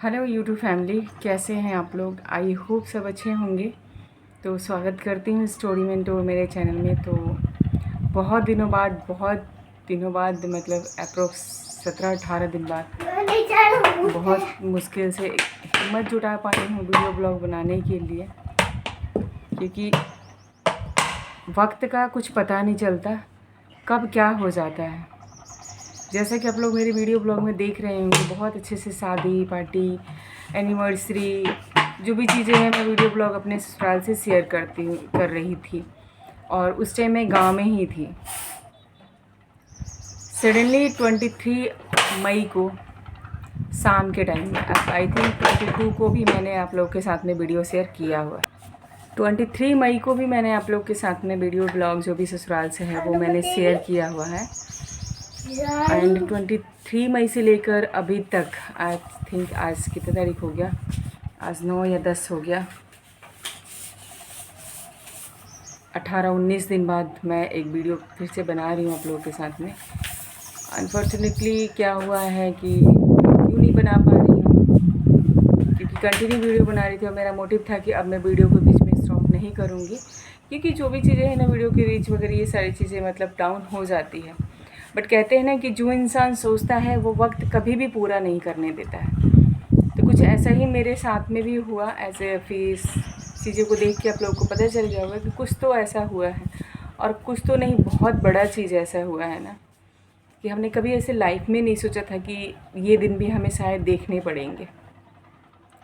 Hello YouTube family, कैसे हैं आप लोग। आई होप सब अच्छे होंगे। तो स्वागत करती हूँ स्टोरी में तो मेरे चैनल में। तो बहुत दिनों बाद मतलब अप्रोक्स 17-18 दिन बाद बहुत मुश्किल से हिम्मत जुटा पाई हूँ वीडियो ब्लॉग बनाने के लिए, क्योंकि वक्त का कुछ पता नहीं चलता कब क्या हो जाता है। जैसा कि आप लोग मेरे वीडियो ब्लॉग में देख रहे होंगे, बहुत अच्छे से शादी पार्टी एनिवर्सरी जो भी चीज़ें हैं मैं वीडियो ब्लॉग अपने ससुराल से शेयर कर रही थी। और उस टाइम मैं गांव में ही थी। सडनली 23 मई को शाम के टाइम में, आई थिंक 22 को भी मैंने आप लोग के साथ में वीडियो शेयर किया हुआ है। 23 मई को भी मैंने आप लोग के साथ में वीडियो ब्लॉग जो भी ससुराल से है वो मैंने शेयर किया हुआ है। एंड 23 मई से लेकर अभी तक आई थिंक आज कितनी तारीख हो गया, आज 9 या 10 हो गया, 18-19 दिन बाद मैं एक वीडियो फिर से बना रही हूँ आप लोगों के साथ में। अनफॉर्चुनेटली क्या हुआ है कि क्यों नहीं बना पा रही हूँ, क्योंकि कंटिन्यू वीडियो बना रही थी और मेरा मोटिव था कि अब मैं वीडियो को बीच में स्टॉप नहीं करूँगी, क्योंकि जो भी चीज़ें हैं ना वीडियो की रीच वगैरह ये सारी चीज़ें मतलब डाउन हो जाती है। बट कहते हैं ना कि जो इंसान सोचता है वो वक्त कभी भी पूरा नहीं करने देता है। तो कुछ ऐसा ही मेरे साथ में भी हुआ। ऐसे फीस चीज़ों को देख के आप लोगों को पता चल गया होगा कि कुछ तो ऐसा हुआ है, और कुछ तो नहीं बहुत बड़ा चीज़ ऐसा हुआ है ना कि हमने कभी ऐसे लाइफ में नहीं सोचा था कि ये दिन भी हमें शायद देखने पड़ेंगे।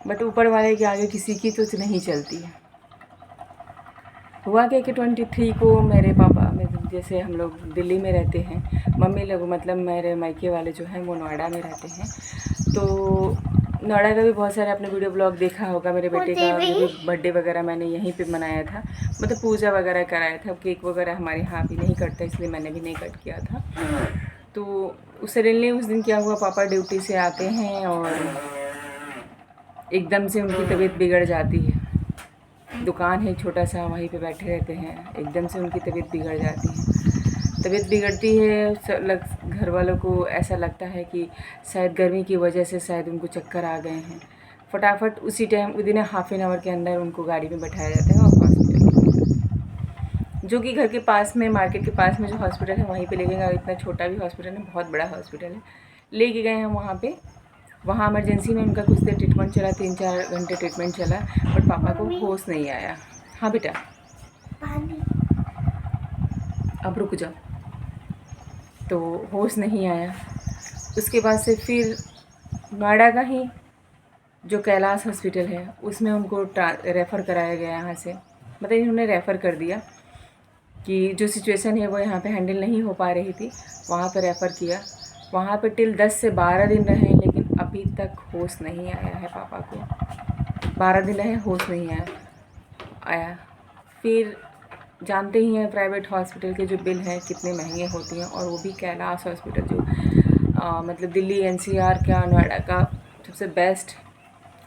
बट ऊपर वाले के आगे किसी की तो नहीं चलती है। हुआ क्या कि 23 को मेरे पापा, जैसे हम लोग दिल्ली में रहते हैं, मम्मी लोग मतलब मेरे मायके वाले जो हैं वो नोएडा में रहते हैं। तो नोएडा का भी बहुत सारे आपने वीडियो ब्लॉग देखा होगा। मेरे बेटे का बर्थडे वगैरह मैंने यहीं पे मनाया था, मतलब पूजा वगैरह कराया था। केक वगैरह हमारे यहाँ भी नहीं कटता, इसलिए मैंने भी नहीं कट किया था। तो सडनली उस दिन क्या हुआ, पापा ड्यूटी से आते हैं और एकदम से उनकी तबीयत बिगड़ जाती है। दुकान है छोटा सा, वहीं पे बैठे रहते हैं, एकदम से उनकी तबीयत बिगड़ जाती है। तबीयत बिगड़ती है, घर वालों को ऐसा लगता है कि शायद गर्मी की वजह से शायद उनको चक्कर आ गए हैं। फटाफट उसी time within half an hour के अंदर उनको गाड़ी में बैठाया जाता है और हॉस्पिटल, जो कि घर के पास में, मार्केट के पास में जो हॉस्पिटल है वहीं पे ले गए। इतना छोटा भी हॉस्पिटल है, बहुत बड़ा हॉस्पिटल है, लेके गए हैं वहाँ पे। वहाँ इमरजेंसी में उनका कुछ देर ट्रीटमेंट चला, 3-4 घंटे ट्रीटमेंट चला, बट पापा को होश नहीं आया। हाँ बेटा, अब रुक जाओ। तो होश नहीं आया। उसके बाद से फिर नोएडा का ही जो कैलाश हॉस्पिटल है उसमें उनको रेफ़र कराया गया यहाँ से, मतलब इन्होंने रेफ़र कर दिया कि जो सिचुएशन है वो यहाँ पे हैंडल नहीं हो पा रही थी, वहाँ पे रेफ़र किया। वहाँ पे टिल 10 से 12 दिन रहे, लेकिन अभी तक होश नहीं आया है पापा को। 12 दिन रहे, होश नहीं आया। फिर जानते ही हैं प्राइवेट हॉस्पिटल के जो बिल हैं कितने महंगे होती हैं, और वो भी कैलाश हॉस्पिटल जो मतलब दिल्ली एनसीआर का, नोएडा का सबसे बेस्ट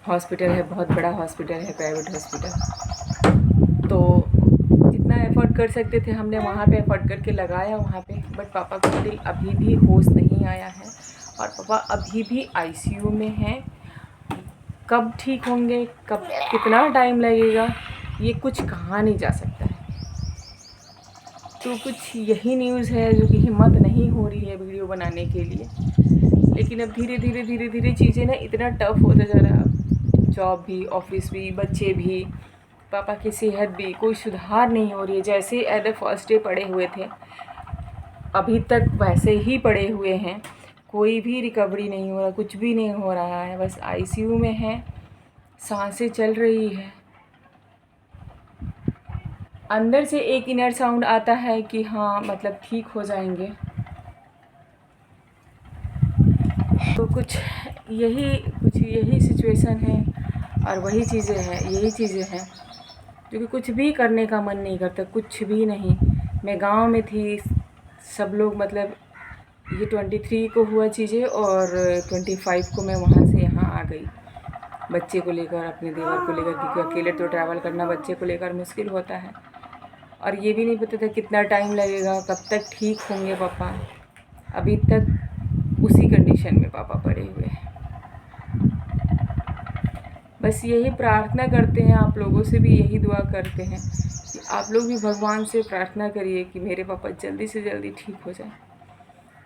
हॉस्पिटल है, बहुत बड़ा हॉस्पिटल है, प्राइवेट हॉस्पिटल। तो जितना एफर्ट कर सकते थे हमने वहाँ पे एफर्ट करके लगाया वहाँ पे, बट पापा को दिल अभी भी होश नहीं आया है और पापा अभी भी आईसीयू में हैं। कब ठीक होंगे, कब कितना टाइम लगेगा, ये कुछ कहा नहीं जा सकता है। तो कुछ यही न्यूज़ है जो कि हिम्मत नहीं हो रही है वीडियो बनाने के लिए। लेकिन अब धीरे धीरे चीज़ें ना इतना टफ होता जा रहा है, जॉब भी, ऑफिस भी, बच्चे भी, पापा की सेहत भी, कोई सुधार नहीं हो रही है। जैसे एट द फर्स्ट डे पड़े हुए थे अभी तक वैसे ही पड़े हुए हैं, कोई भी रिकवरी नहीं हो रहा, कुछ भी नहीं हो रहा है, बस आईसीयू में है, सांसें चल रही है। अंदर से एक इनर साउंड आता है कि हाँ मतलब ठीक हो जाएंगे। तो कुछ यही सिचुएशन है और वही चीज़ें हैं, यही चीज़ें हैं क्योंकि कुछ भी करने का मन नहीं करता, कुछ भी नहीं। मैं गांव में थी, सब लोग मतलब ये 23 को हुआ चीज़ें और 25 को मैं वहाँ से यहाँ आ गई बच्चे को लेकर, अपने देवर को लेकर, क्योंकि अकेले तो ट्रैवल करना बच्चे को लेकर मुश्किल होता है। और ये भी नहीं पता था कितना टाइम लगेगा, कब तक ठीक होंगे पापा। अभी तक उसी कंडीशन में पापा पड़े हुए हैं। बस यही प्रार्थना करते हैं, आप लोगों से भी यही दुआ करते हैं कि आप लोग भी भगवान से प्रार्थना करिए कि मेरे पापा जल्दी से जल्दी ठीक हो जाए।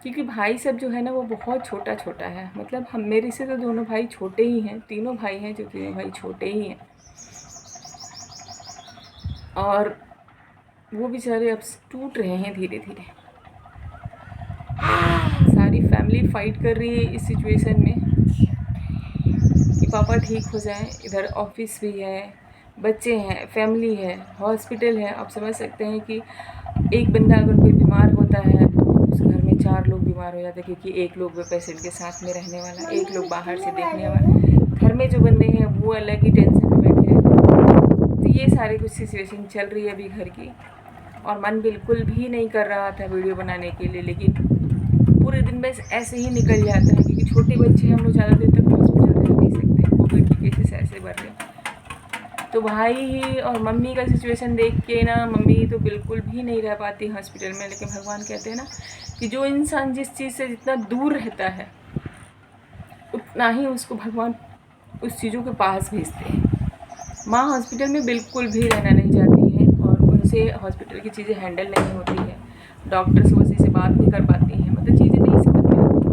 क्योंकि भाई सब जो है ना वो बहुत छोटा छोटा है, मतलब हम मेरे से तो दोनों भाई छोटे ही हैं, तीनों भाई हैं जो तीनों भाई छोटे ही हैं। और वो बेचारे अब टूट रहे हैं धीरे धीरे। सारी फैमिली फाइट कर रही है इस सिचुएशन में कि पापा ठीक हो जाएं। इधर ऑफिस भी है, बच्चे हैं, फैमिली है, हॉस्पिटल है। आप समझ सकते हैं कि एक बंदा अगर कोई बीमार होता है तो उस घर में 4 लोग बीमार हो जाते हैं, क्योंकि एक लोग वो पेशेंट के साथ में रहने वाला, एक लोग बाहर से देखने वाला। घर में जो बंदे हैं वो अलग ही टेंशन में बैठे हैं। तो ये सारी कुछ सिचुएशन चल रही है अभी घर की। और मन बिल्कुल भी नहीं कर रहा था वीडियो बनाने के लिए, लेकिन पूरे दिन बस ऐसे ही निकल जाता है, क्योंकि छोटे बच्चे हम लोग ज़्यादा देर तक हॉस्पिटल रह नहीं सकते, कोविड के केसेस ऐसे बढ़ रहे हैं। तो भाई ही और मम्मी का सिचुएशन देख के ना, मम्मी तो बिल्कुल भी नहीं रह पाती हॉस्पिटल में। लेकिन भगवान कहते हैं ना कि जो इंसान जिस चीज़ से जितना दूर रहता है उतना ही उसको भगवान उस चीज़ों के पास भेजते हैं। माँ हॉस्पिटल में बिल्कुल भी रहना नहीं चाहती है और उनसे हॉस्पिटल की चीज़ें हैंडल नहीं होती है, डॉक्टर से वो से बात नहीं कर पाती हैं, मतलब चीज़ें नहीं समझ में आती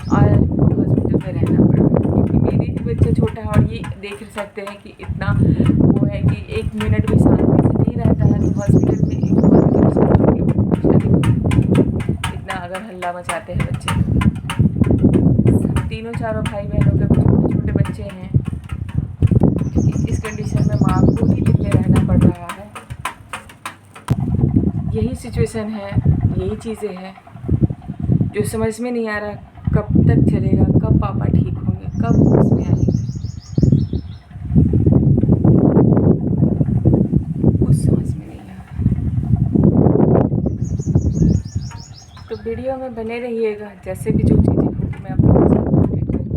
और हॉस्पिटल में रहना पड़ रहा है। क्योंकि मेरी भी बच्चा छोटा है और ये देख सकते हैं कि इतना वो है कि 1 मिनट भी शांति से नहीं रहता है। तो हॉस्पिटल में इतना अगर हल्ला मचाते हैं बच्चे, सब तीनों चारों भाई बहनों के छोटे छोटे बच्चे हैं, इस कंडीशन में माँ को ही दिन में रहना पड़ रहा है। यही सिचुएशन है, यही चीज़ें हैं जो समझ में नहीं आ रहा कब तक चलेगा, कब पापा ठीक होंगे, कब होश में आएंगे, कुछ समझ में नहीं आ रहा। तो वीडियो में बने रहिएगा, जैसे भी जो चीज़ें होंगी मैं आप लोगों के साथ अपडेट करूँगी।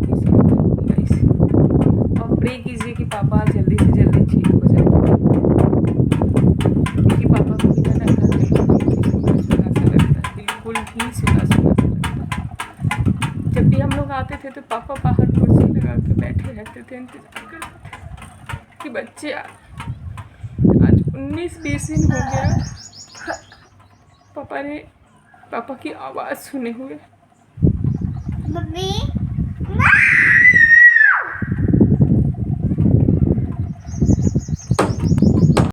और प्रे कीजिए कि पापा जल्दी से जल्दी ठीक हो जाए, क्योंकि पापा को भी ना घर बिल्कुल सुना सा लगता है, बिल्कुल ही सुना सा लगता है। जब भी हम लोग आते थे तो पापा बाहर कुर्सी लगा के बैठे रहते थे, इंतजार करते थे कि बच्चे आ। आज 19-20 दिन हो गया पापा की आवाज़ सुने हुए। मम्मी